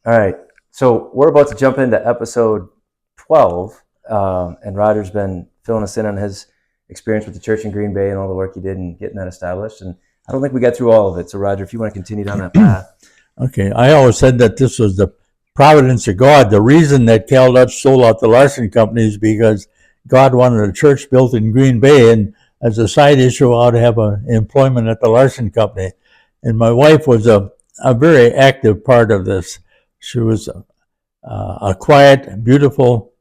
All right. So we're about to jump into episode 12, and Roger's been filling us in on his experience with the church in Green Bay and all the work he did in getting that established. And I don't think we got through all of it. So, Roger, if you want to continue down that path. Okay, I always said that this was the providence of God. The reason that Cal Dutch sold out the Larson Company is because God wanted a church built in Green Bay, and as a side issue, I ought to have employment at the Larson Company. And my wife was a very active part of this. She was a quiet, beautiful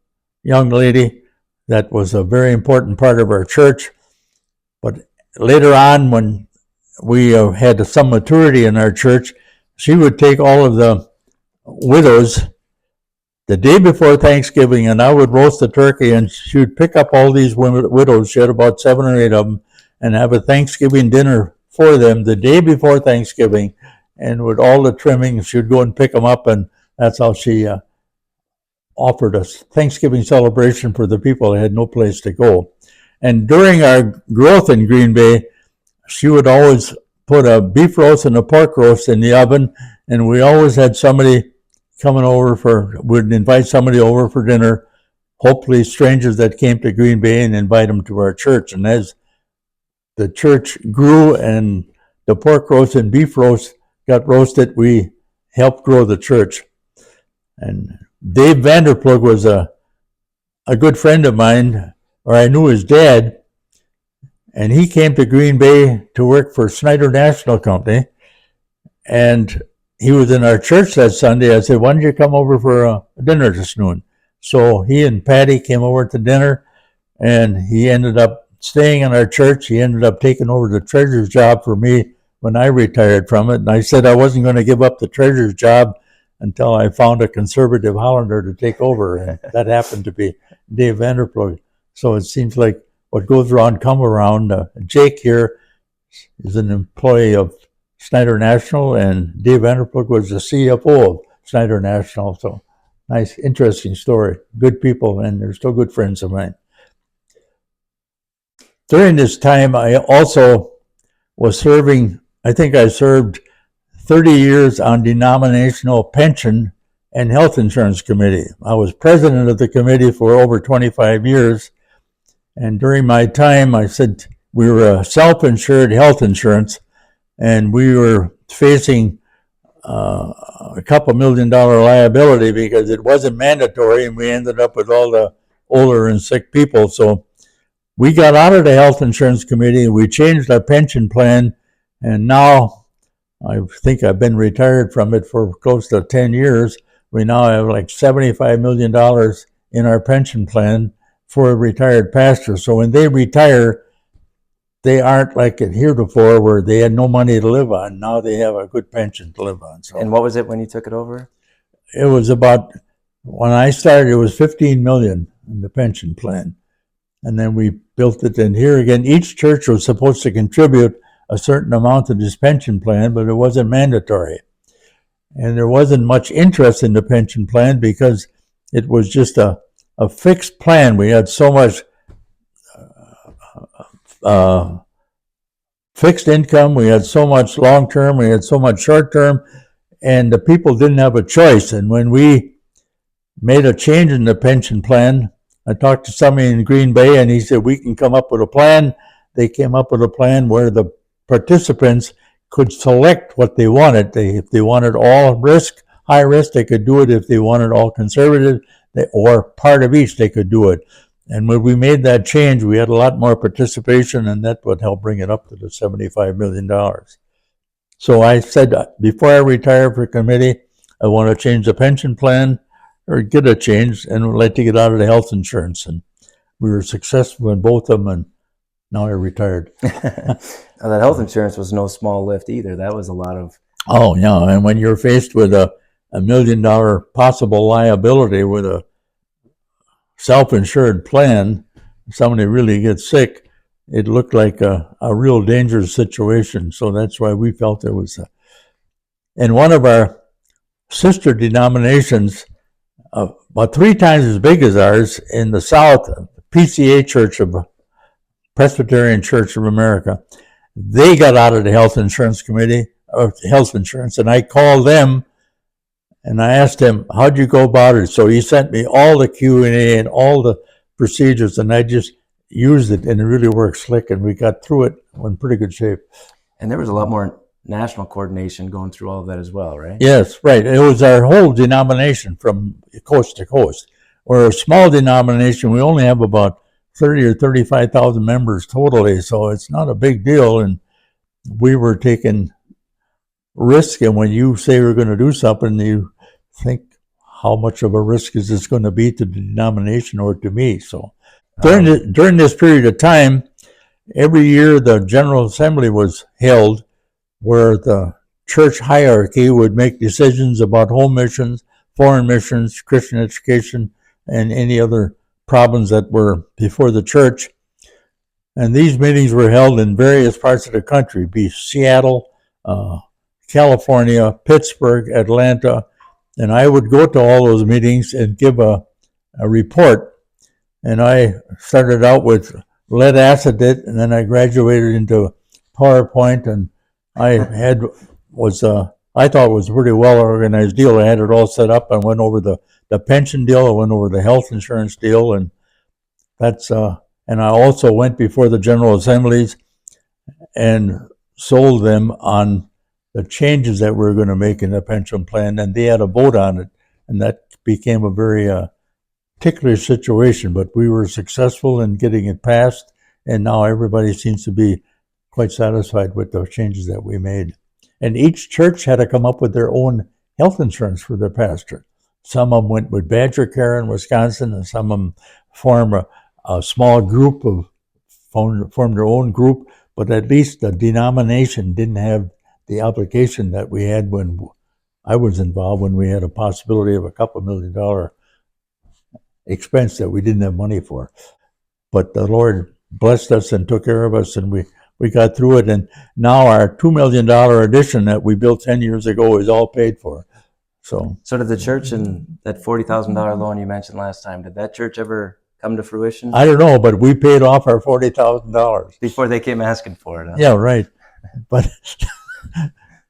young lady that was a very important part of our church. But later on, when we had some maturity in our church, she would take all of the widows the day before Thanksgiving, and I would roast the turkey, and she would pick up all these widows. She had about 7 or 8 of them, and have a Thanksgiving dinner for them the day before Thanksgiving. And with all the trimming, she would go and pick them up, and that's how she offered us Thanksgiving celebration for the people that had no place to go. And during our growth in Green Bay, she would always put a beef roast and a pork roast in the oven, and we always had somebody coming over would invite somebody over for dinner, hopefully strangers that came to Green Bay, and invite them to our church. And as the church grew and the pork roast and beef roast got roasted, we helped grow the church. And Dave Vanderplug was a good friend of mine, or I knew his dad, and he came to Green Bay to work for Snyder National Company, and he was in our church that Sunday. I said, why don't you come over for dinner this noon? So he and Patty came over to dinner, and he ended up staying in our church. He ended up taking over the treasurer's job for me when I retired from it. And I said I wasn't going to give up the treasurer's job until I found a conservative Hollander to take over, and that happened to be Dave Vanderplug. So it seems like what goes around come around. Jake here is an employee of Snyder National, and Dave Vanderplug was the CFO of Snyder National. So nice, interesting story. Good people, and they're still good friends of mine. During this time, I also was serving, I think I served 30 years on denominational pension and health insurance committee. I was president of the committee for over 25 years. And during my time, I said we were a self-insured health insurance, and we were facing a couple $1 million liability because it wasn't mandatory, and we ended up with all the older and sick people. So we got out of the health insurance committee, and we changed our pension plan, and now I think I've been retired from it for close to 10 years. We now have like $75 million in our pension plan for a retired pastor. So when they retire, they aren't like it heretofore where they had no money to live on. Now they have a good pension to live on. So And what was it when you took it over? it was about, when I started, it was $15 million in the pension plan. And then we built it. And here again, each church was supposed to contribute a certain amount to this pension plan, but it wasn't mandatory. And there wasn't much interest in the pension plan because it was just a fixed plan. We had so much fixed income, we had so much long-term, we had so much short-term, and the people didn't have a choice. And when we made a change in the pension plan, I talked to somebody in Green Bay, and he said, we can come up with a plan. They came up with a plan where the participants could select what they wanted. If they wanted all risk, high risk, they could do it. If they wanted all conservative, or part of each, they could do it. And when we made that change, we had a lot more participation, and that would help bring it up to the $75 million. So I said, before I retire from committee, I want to change the pension plan, or get a change, and would like to get out of the health insurance. And we were successful in both of them, and now I retired. Now, that health insurance was no small lift either. That was a lot of... Oh, yeah, and when you're faced with a $1 million possible liability with a self-insured plan, somebody really gets sick, it looked like a real dangerous situation. So that's why we felt it was and one of our sister denominations, about 3 times as big as ours in the South, PCA Church of Presbyterian Church of America, they got out of the health insurance committee, or health insurance, and I called them And I asked him, how'd you go about it? So he sent me all the Q&A and all the procedures, and I just used it, and it really worked slick, and we got through it in pretty good shape. And there was a lot more national coordination going through all of that as well, right? Yes, right. It was our whole denomination from coast to coast. We're a small denomination. We only have about 30 or 35,000 members totally, so it's not a big deal. And we were taking risk, and when you say we're going to do something, you think, how much of a risk is this going to be to the denomination or to me? So during this period of time, every year the General Assembly was held where the church hierarchy would make decisions about home missions, foreign missions, Christian education, and any other problems that were before the church. And these meetings were held in various parts of the country, be Seattle, California, Pittsburgh, Atlanta, and I would go to all those meetings and give a report. And I started out with lead acid, and then I graduated into PowerPoint, and I thought it was a pretty well organized deal. I had it all set up. I went over the pension deal, I went over the health insurance deal, and that's and I also went before the General Assemblies and sold them on the changes that we were going to make in the pension plan, and they had a vote on it, and that became a very ticklish situation, but we were successful in getting it passed, and now everybody seems to be quite satisfied with those changes that we made. And each church had to come up with their own health insurance for their pastor. Some of them went with Badger Care in Wisconsin, and some of them formed a small group formed their own group, but at least the denomination didn't have the obligation that we had when I was involved, when we had a possibility of a couple $1 million expense that we didn't have money for. But the Lord blessed us and took care of us, and we got through it. And now our $2 million addition that we built 10 years ago is all paid for. So did the church and that $40,000 loan you mentioned last time, did that church ever come to fruition? I don't know, but we paid off our $40,000 before they came asking for it. Huh? Yeah, right. But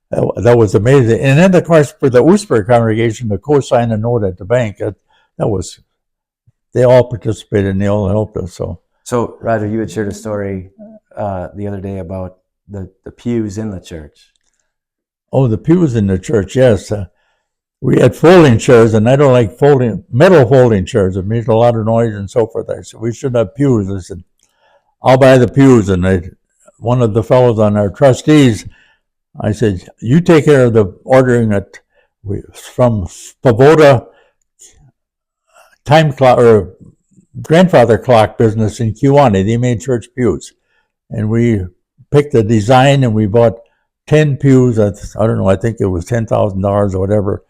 that was amazing. And then, of course, for the Oostburg congregation to co-sign a note at the bank, that was, they all participated and they all helped us. So Roger, you had shared a story the other day about the pews in the church. Oh, the pews in the church, yes. We had folding chairs, and I don't like metal folding chairs. It makes a lot of noise and so forth. I said, we should have pews. I said, I'll buy the pews. And one of the fellows on our trustees, I said, you take care of the ordering it from Pagoda time clock or grandfather clock business in Kewanee. They made church pews. And we picked the design, and we bought 10 pews. I don't know, I think it was $10,000 or whatever.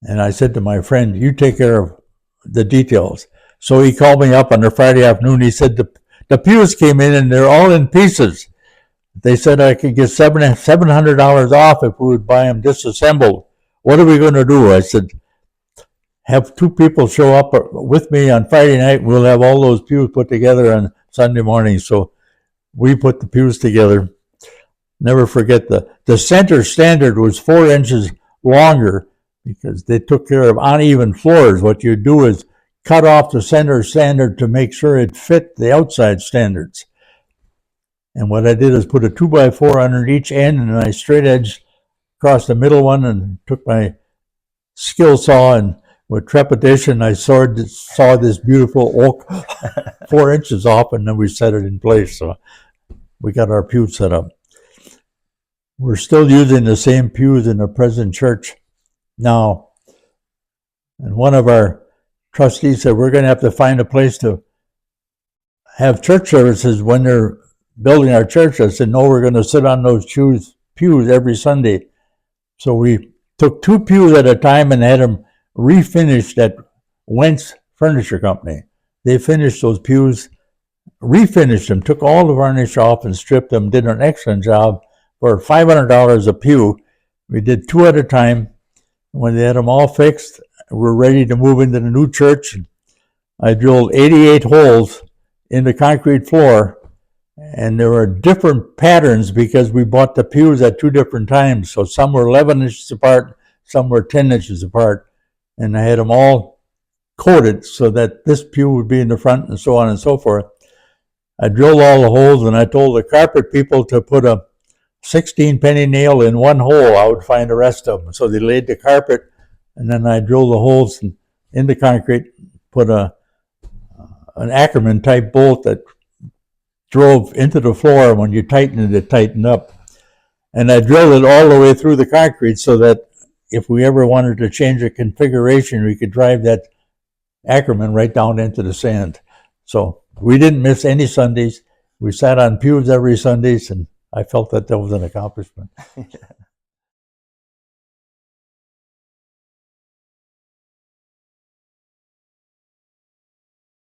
And I said to my friend, you take care of the details. So he called me up on a Friday afternoon. He said, the pews came in and they're all in pieces. They said I could get $700 off if we would buy them disassembled. What are we going to do? I said, have 2 people show up with me on Friday night. We'll have all those pews put together on Sunday morning. So we put the pews together. Never forget the center standard was 4 inches longer because they took care of uneven floors. What you do is cut off the center standard to make sure it fit the outside standards. And what I did is put a 2x4 under each end, and I straight edged across the middle one and took my skill saw, and with trepidation I saw this beautiful oak 4 inches off, and then we set it in place. So we got our pew set up. We're still using the same pews in the present church now. And one of our trustees said, we're going to have to find a place to have church services when they're building our church. I said, no, we're going to sit on those pews every Sunday. So we took 2 pews at a time and had them refinished at Wentz Furniture Company. They finished those pews, refinished them, took all the varnish off and stripped them, did an excellent job for $500 a pew. We did 2 at a time. When they had them all fixed, we're ready to move into the new church. I drilled 88 holes in the concrete floor, and there were different patterns because we bought the pews at 2 different times. So some were 11 inches apart, some were 10 inches apart, and I had them all coated so that this pew would be in the front and so on and so forth. I drilled all the holes, and I told the carpet people to put a 16 penny nail in one hole. I would find the rest of them. So they laid the carpet, and then I drilled the holes in the concrete, put an Ackerman type bolt that drove into the floor. When you tighten it, it tightened up. And I drilled it all the way through the concrete so that if we ever wanted to change the configuration, we could drive that Ackerman right down into the sand. So we didn't miss any Sundays. We sat on pews every Sundays, and I felt that was an accomplishment.